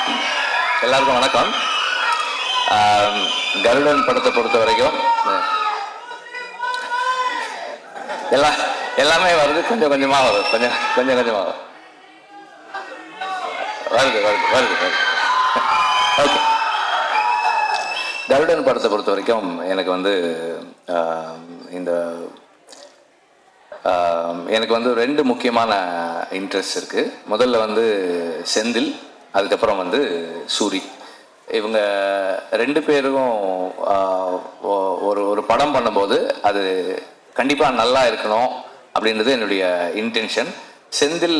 எல்லாருக்கும் வணக்கம். கருடன் படத்தை பொறுத்த வரைக்கும் எல்லாமே வருது, கொஞ்சம் கொஞ்சமா வருது, கொஞ்சம் கொஞ்சமா வருது. ஓகே, கருடன் படத்தை பொறுத்த வரைக்கும் எனக்கு எனக்கு ரெண்டு முக்கியமான இன்ட்ரெஸ்ட் இருக்கு. முதல்ல செந்தில், அதுக்கப்புறம் சூரி. இவங்க ரெண்டு பேரும் ஒரு படம் பண்ணும்போது அது கண்டிப்பாக நல்லா இருக்கணும் அப்படின்றது என்னுடைய இன்டென்ஷன். செந்தில்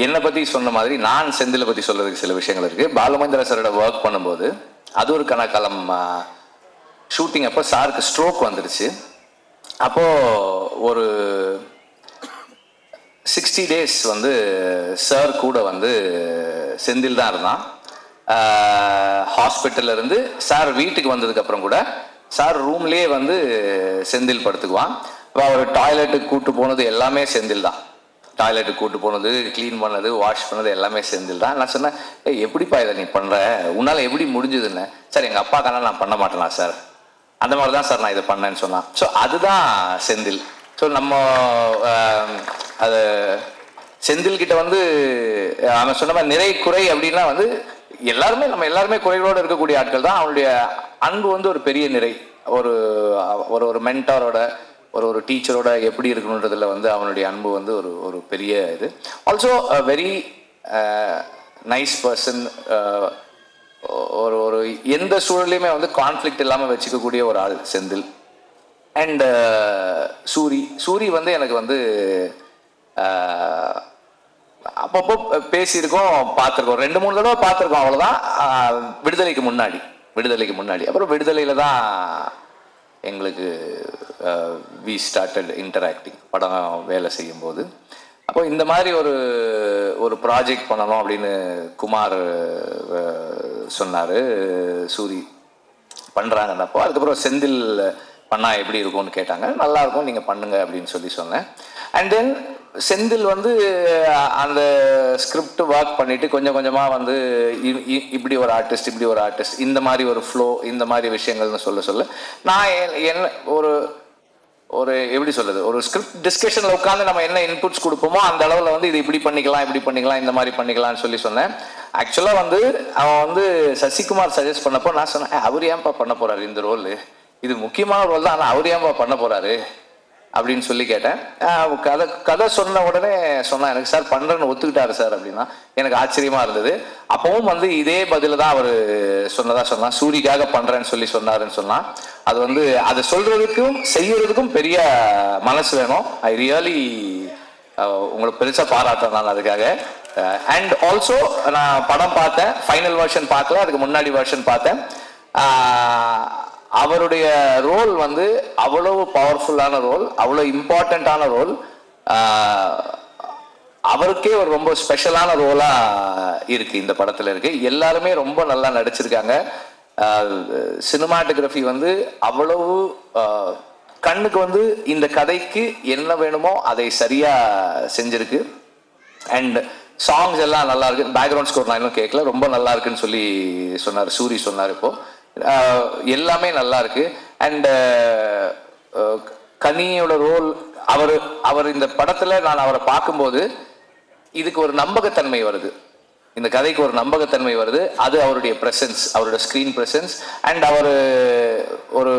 என்னை பற்றி சொன்ன மாதிரி நான் செந்திலை பற்றி சொல்றதுக்கு சில விஷயங்கள் இருக்குது. பாலுமந்திர சாரோட ஒர்க் பண்ணும்போது அது ஒரு கணக்காலம் ஷூட்டிங் அப்போ சாருக்கு ஸ்ட்ரோக் வந்துடுச்சு. அப்போது ஒரு 60 days சார் கூட செந்தில் தான் இருந்தான். ஹாஸ்பிட்டல்ல இருந்து சார் வீட்டுக்கு வந்ததுக்கப்புறம் கூட சார் ரூம்லேயே செந்தில் படுத்துக்குவான். அவர் டாய்லெட்டுக்கு கூப்பிட்டு போனது எல்லாமே செந்தில் தான். டாய்லெட்டுக்கு கூப்பிட்டு போனது, க்ளீன் பண்ணது, வாஷ் பண்ணது எல்லாமே செந்தில் தான். நான் சொன்னேன், எப்படிப்பா இதை நீ பண்ணுற, உன்னால் எப்படி முடிஞ்சதுன்னு. சார் எங்கள் அப்பாக்கான நான் பண்ண மாட்டேனா சார், அந்த மாதிரி தான் சார் நான் இதை பண்ணேன்னு சொன்னான். ஸோ அதுதான் செந்தில். ஸோ நம்ம அது செந்தில்கிட்ட அவன் சொன்ன மாதிரி நிறை குறை அப்படின்னா நம்ம எல்லாருமே குறைகளோடு இருக்கக்கூடிய ஆட்கள் தான். அவனுடைய அன்பு ஒரு பெரிய நிறை. ஒரு ஒரு மென்டாரோட ஒரு டீச்சரோட எப்படி இருக்கணுன்றதுல அவனுடைய அன்பு ஒரு பெரிய இது. Also very nice person. ஒரு எந்த சூழலையுமே கான்ஃப்ளிக்ட் இல்லாமல் வச்சுக்கக்கூடிய ஒரு ஆள் செந்தில். அண்ட் சூரி எனக்கு அப்பப்போ பேசியிருக்கோம், பார்த்துருக்கோம், 2-3 தடவை பார்த்துருக்கோம், அவ்வளோதான். விடுதலைக்கு முன்னாடி அப்புறம் விடுதலையில் தான் எங்களுக்கு வி ஸ்டார்டட் இன்டராக்டிங், படம் வேலை செய்யும்போது. அப்போ இந்த மாதிரி ஒரு ப்ராஜெக்ட் பண்ணணும் அப்படின்னு குமார் சொன்னார். சூரி பண்ணுறாங்கன்னப்போ அதுக்கப்புறம் செந்தில் பண்ணால் எப்படி இருக்கும்னு கேட்டாங்க. நல்லாயிருக்கும், நீங்கள் பண்ணுங்க அப்படின்னு சொன்னேன். அண்ட் தென் செந்தில் அந்த ஸ்கிரிப்ட் ஒர்க் பண்ணிவிட்டு கொஞ்சம் கொஞ்சமாக இப்படி ஒரு ஆர்டிஸ்ட் இந்த மாதிரி ஒரு ஃப்ளோ, இந்த மாதிரி விஷயங்கள்னு சொல்ல நான் என்ன ஒரு எப்படி சொல்றது, ஒரு ஸ்கிரிப்ட் டிஸ்கஷனில் உட்காந்து நம்ம என்ன இன்புட்ஸ் கொடுப்போமோ அந்த அளவில் இது இப்படி பண்ணிக்கலாம் இந்த மாதிரி பண்ணிக்கலாம்னு சொன்னேன். ஆக்சுவலாக அவன் சசிகுமார் சஜஸ்ட் பண்ணப்போ நான் சொன்னேன், அவர் ஏன்பா பண்ண போறாரு இந்த ரோல், இது முக்கியமான ரோல் தான், ஆனால் அவர் ஏன்பா பண்ண போறாரு அப்படின்னு கேட்டேன். கதை சொன்ன உடனே சொன்னா, எனக்கு சார் பண்றேன்னு ஒத்துக்கிட்டாரு சார் அப்படின்னா எனக்கு ஆச்சரியமா இருந்தது. அப்பவும் இதே பதில தான் அவர் சொன்னா, சூரிக்காக பண்றேன்னு சொன்னாருன்னு சொன்னா, அது அதை சொல்றதுக்கும் செய்யறதுக்கும் பெரிய மனசு வேணும். ஐ ரியலி உங்களுக்கு பெருசா பாராட்டேன் நான் அதுக்காக. அண்ட் ஆல்சோ நான் படம் பார்த்தேன், ஃபைனல் வெர்ஷன் பார்க்கல, அதுக்கு முன்னாடி வெர்ஷன் பார்த்தேன். அவருடைய ரோல் அவ்வளவு பவர்ஃபுல்லான ரோல், அவ்வளோ இம்பார்ட்டண்ட்டான ரோல், அவருக்கே ஒரு ரொம்ப ஸ்பெஷலான ரோலா இருக்கு இந்த படத்துல இருக்கு. எல்லாருமே ரொம்ப நல்லா நடிச்சிருக்காங்க. சினிமாட்டோகிராஃபி அவ்வளவு கண்ணுக்கு இந்த கதைக்கு என்ன வேணுமோ அதை சரியா செஞ்சிருக்கு. அண்ட் சாங்ஸ் எல்லாம் நல்லா இருக்கு. பேக்ரவுண்ட் ஸ்கோர் நான் இன்னும் கேட்கல, ரொம்ப நல்லா இருக்குன்னு சொன்னார் சூரி சொன்னார். இப்போ எல்லாமே நல்லா இருக்கு. அண்ட் கனியோட ரோல், அவர் இந்த படத்துல நான் அவரை பார்க்கும்போது இதுக்கு ஒரு நம்பகத்தன்மை வருது, இந்த கதைக்கு ஒரு நம்பகத்தன்மை வருது. அது அவருடைய பிரசன்ஸ், அவரோட ஸ்கிரீன் பிரசன்ஸ். அண்ட் அவர் ஒரு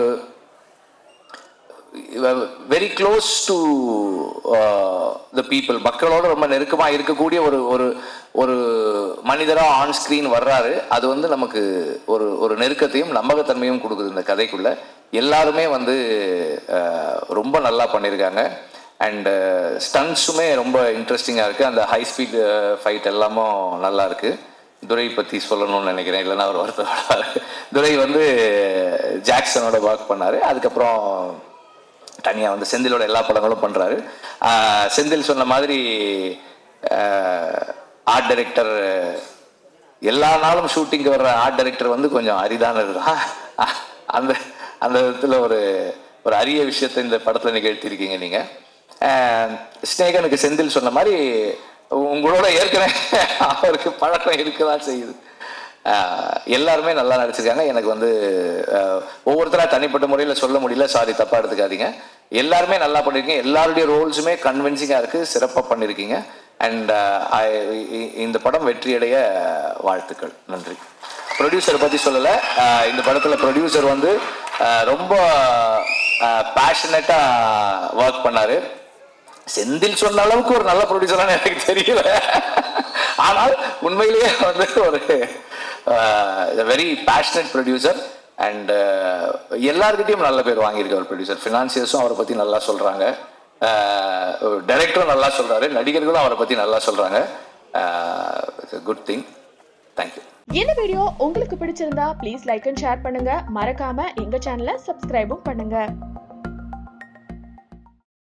very close to the people, மக்களோட ரொம்ப நெருக்கமாக இருக்கக்கூடிய ஒரு மனிதராக ஆன் ஸ்க்ரீன் வர்றாரு. அது நமக்கு ஒரு நெருக்கத்தையும் நம்பகத்தன்மையும் கொடுக்குது இந்த கதைக்குள்ள. எல்லாருமே ரொம்ப நல்லா பண்ணியிருக்காங்க. அண்ட் ஸ்டன்ஸுமே ரொம்ப இன்ட்ரெஸ்டிங்காக இருக்குது. அந்த ஹை ஸ்பீட் ஃபைட் எல்லாமும் நல்லா இருக்குது. துரை பற்றி சொல்லணும்னு நினைக்கிறேன், இல்லைன்னா அவர் வருத்தப்படுவார். துரை ஜாக்சனோட ஒர்க் பண்ணார். அதுக்கப்புறம் தனியாக செந்திலோட எல்லா படங்களும் பண்ணுறாரு. செந்தில் சொன்ன மாதிரி ஆர்ட் டைரக்டர், எல்லா நாளும் ஷூட்டிங்கு வர்ற ஆர்ட் டைரக்டர் கொஞ்சம் அரிதானது தான். அந்த அந்த விதத்தில் ஒரு அரிய விஷயத்தை இந்த படத்தில் நிகழ்த்தியிருக்கீங்க நீங்கள். ஸ்நேகனுக்கு செந்தில் சொன்ன மாதிரி உங்களோட ஏற்கனவே அவருக்கு பழக்கம் இருக்கதான் செய்யுது. எல்லாருமே நல்லா நடிச்சிருக்காங்க. எனக்கு வந்து ஒவ்வொருத்தராக தனிப்பட்ட முறையில் சொல்ல முடியல, சாரி தப்பாக எடுத்துக்காதீங்க. எல்லாருமே நல்லா பண்ணியிருக்கீங்க. எல்லாருடைய ரோல்ஸுமே கன்வின்சிங்காக இருக்குது, சிறப்பாக பண்ணியிருக்கீங்க. அண்ட் இந்த படம் வெற்றியடைய வாழ்த்துக்கள். நன்றி. ப்ரொடியூசரை பற்றி சொல்லலை. இந்த படத்தில் ப்ரொடியூசர் வந்து ரொம்ப பேஷனட்டாக ஒர்க் பண்ணார். செந்தில் சொன்ன அளவுக்கு ஒரு நல்ல ப்ரொடியூசரானு எனக்கு தெரியல. ஆனால் உண்மையிலேயே வந்து ஒரு வெரி பேஷனட் ப்ரொடியூசர். அண்ட் எல்லாருக்கிட்டையும் நல்ல பேர் வாங்கியிருக்க ஒரு ப்ரொடியூசர். ஃபினான்சியர்ஸும் அவரை பற்றி நல்லா சொல்கிறாங்க, டைரக்டரும் நல்லா சொல்கிறாரு, நடிகர்களும் அவரை பற்றி நல்லா சொல்கிறாங்க. Good thing. தேங்க்யூ. இந்த வீடியோ உங்களுக்கு பிடிச்சிருந்தா ப்ளீஸ் லைக் அண்ட் ஷேர் பண்ணுங்க. மறக்காம எங்க சேனலை சப்ஸ்கிரைபும் பண்ணுங்க.